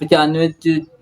95,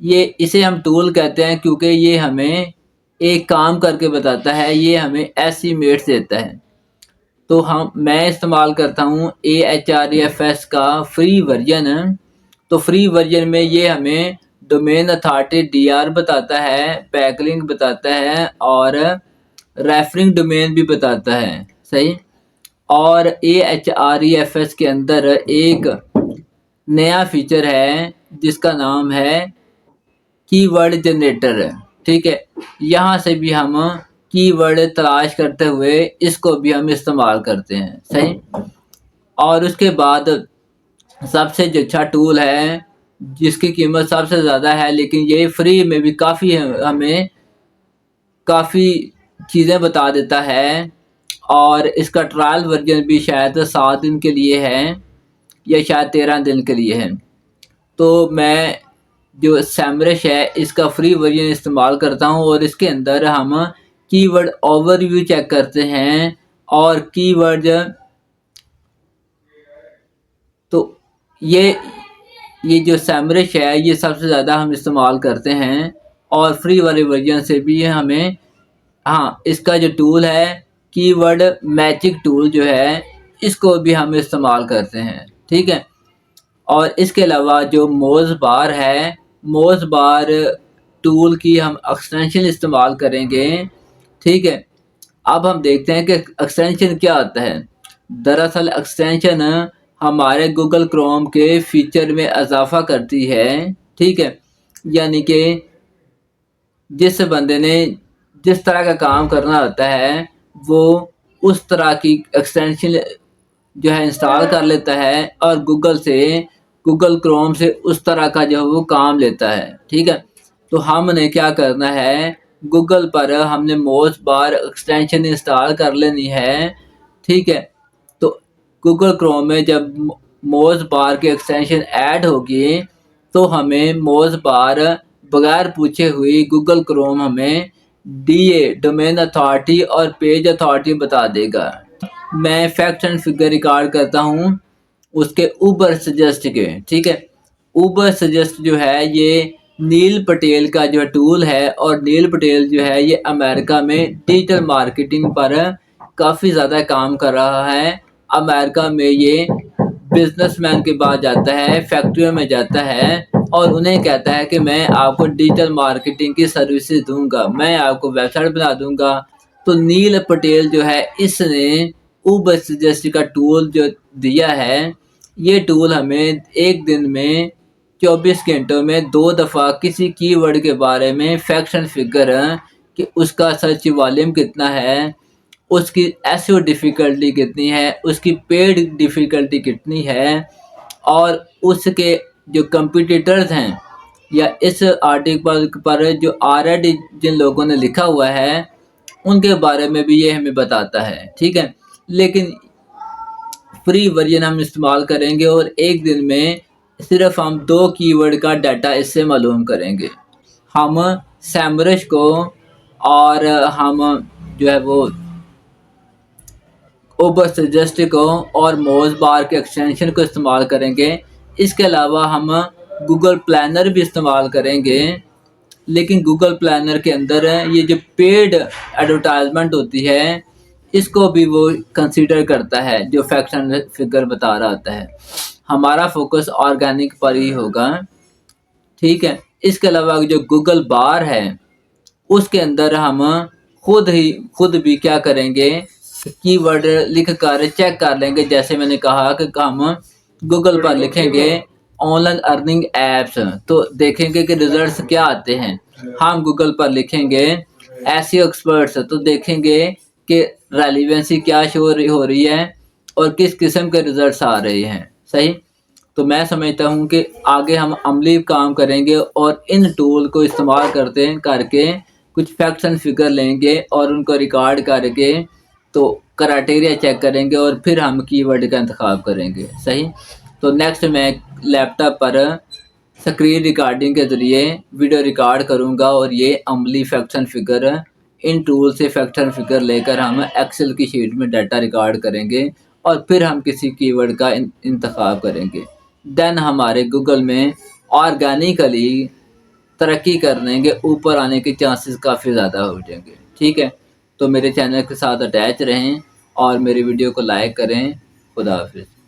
یہ اسے ہم ٹول کہتے ہیں کیونکہ یہ ہمیں ایک کام کر کے بتاتا ہے، یہ ہمیں ایسٹیمیٹس دیتا ہے۔ تو میں استعمال کرتا ہوں AHREFS کا فری ورژن۔ تو فری ورژن میں یہ ہمیں ڈومین اتھارٹی DR بتاتا ہے، بیک لنک بتاتا ہے، اور ریفرنگ ڈومین بھی بتاتا ہے، صحیح۔ اور AHREFS کے اندر ایک نیا فیچر ہے جس کا نام ہے کی ورڈ جنریٹر، ٹھیک ہے۔ یہاں سے بھی ہم کی ورڈ تلاش کرتے ہوئے اس کو بھی ہم استعمال کرتے ہیں، صحیح۔ اور اس کے بعد سب سے جو اچھا ٹول ہے جس کی قیمت سب سے زیادہ ہے، لیکن یہ فری میں بھی کافی ہمیں کافی چیزیں بتا دیتا ہے، اور اس کا ٹرائل ورژن بھی شاید 7 دن کے لیے ہے یا شاید 13 دن کے لیے ہے۔ تو میں جو سیمرش ہے اس کا فری ورژن استعمال کرتا ہوں، اور اس کے اندر ہم کی ورڈ اوور ویو چیک کرتے ہیں، اور کی ورڈ تو یہ جو سیمرش ہے یہ سب سے زیادہ ہم استعمال کرتے ہیں، اور فری والے ورژن سے بھی ہمیں اس کا جو ٹول ہے کی ورڈ میجک ٹول جو ہے اس کو بھی ہم استعمال کرتے ہیں، ٹھیک ہے۔ اور اس کے علاوہ جو موز بار ہے، موز بار ٹول کی ہم ایکسٹینشن استعمال کریں گے، ٹھیک ہے۔ اب ہم دیکھتے ہیں کہ ایکسٹینشن کیا آتا ہے۔ دراصل ایکسٹینشن ہمارے گوگل کروم کے فیچر میں اضافہ کرتی ہے، ٹھیک ہے۔ یعنی کہ جس بندے نے جس طرح کا کام کرنا ہوتا ہے وہ اس طرح کی ایکسٹینشن جو ہے انسٹال کر لیتا ہے، اور گوگل کروم سے اس طرح کا جو ہے وہ کام لیتا ہے، ٹھیک ہے۔ تو ہم نے کیا کرنا ہے، گوگل پر ہم نے موز بار ایکسٹینشن انسٹال کر لینی ہے، ٹھیک ہے۔ تو گوگل کروم میں جب موز بار کی ایکسٹینشن ایڈ ہوگی تو ہمیں موز بار بغیر پوچھے ہوئی گوگل کروم ہمیں DA ڈومین اتھارٹی اور پیج اتھارٹی بتا دے گا۔ میں فیکٹ اینڈ فگر ریکارڈ کرتا ہوں اس کے اوبر سجیسٹ کے، ٹھیک ہے۔ اوبر سجیسٹ جو ہے یہ نیل پٹیل کا جو ٹول ہے، اور نیل پٹیل جو ہے یہ امریکہ میں ڈیجیٹل مارکیٹنگ پر کافی زیادہ کام کر رہا ہے۔ امریکہ میں یہ بزنس مین کے بعد جاتا ہے، فیکٹریوں میں جاتا ہے، اور انہیں کہتا ہے کہ میں آپ کو ڈیجیٹل مارکیٹنگ کی سروسز دوں گا، میں آپ کو ویب سائٹ بنا دوں گا۔ تو نیل پٹیل جو ہے اس نے اوبر سجیسٹ کا ٹول جو دیا ہے، یہ ٹول ہمیں ایک دن میں 24 گھنٹوں میں 2 دفعہ کسی کی ورڈ کے بارے میں فیکٹ اینڈ فگر کہ اس کا سرچ والیوم کتنا ہے، اس کی ایسیو ڈیفیکلٹی کتنی ہے، اس کی پیڈ ڈیفیکلٹی کتنی ہے، اور اس کے جو کمپیٹیٹرز ہیں یا اس آرٹیکل پر جو آلریڈی جن لوگوں نے لکھا ہوا ہے ان کے بارے میں بھی یہ ہمیں بتاتا ہے، ٹھیک ہے۔ لیکن فری ورژن ہم استعمال کریں گے، اور ایک دن میں صرف ہم 2 کی ورڈ کا ڈیٹا اس سے معلوم کریں گے۔ ہم سیمرش کو اور ہم جو ہے وہ اوبر سجیسٹ کو اور موز بار کے ایکسٹینشن کو استعمال کریں گے۔ اس کے علاوہ ہم گوگل پلانر بھی استعمال کریں گے، لیکن گوگل پلانر کے اندر یہ جو پیڈ ایڈورٹائزمنٹ ہوتی ہے اس کو بھی وہ کنسیڈر کرتا ہے جو فیکٹ اینڈ فگر بتا رہا ہوتا ہے۔ ہمارا فوکس آرگینک پر ہی ہوگا، ٹھیک ہے۔ اس کے علاوہ جو گوگل بار ہے اس کے اندر ہم خود بھی کیا کریں گے، کی ورڈ لکھ کر چیک کر لیں گے۔ جیسے میں نے کہا کہ ہم گوگل پر لکھیں گے آن لائن ارننگ ایپس تو دیکھیں گے کہ ریزلٹس کیا آتے ہیں۔ ہم گوگل پر لکھیں گے ایسیو ایکسپرٹس تو دیکھیں گے کہ ریلیونسی کیا شو ہو رہی ہے اور کس قسم کے ریزلٹس آ رہے ہیں، صحیح۔ تو میں سمجھتا ہوں کہ آگے ہم عملی کام کریں گے، اور ان ٹول کو استعمال کر کے کچھ فیکٹس اینڈ فگر لیں گے اور ان کو ریکارڈ کر کے تو کرائٹیریا چیک کریں گے، اور پھر ہم کی ورڈ کا انتخاب کریں گے، صحیح۔ تو نیکسٹ میں لیپ ٹاپ پر اسکرین ریکارڈنگ کے ذریعے ویڈیو ریکارڈ کروں گا، اور یہ عملی فیکٹس اینڈ فگر ان ٹول سے فیکٹ اینڈ فگر لے کر ہم ایکسل کی شیٹ میں ڈیٹا ریکارڈ کریں گے، اور پھر ہم کسی کی ورڈ کا انتخاب کریں گے۔ دین ہمارے گوگل میں آرگینیکلی ترقی کر لیں گے، اوپر آنے کے چانسز کافی زیادہ ہو جائیں گے. ٹھیک ہے، تو میرے چینل کے ساتھ اٹیچ رہیں اور میری ویڈیو کو لائک کریں. خدا حافظ.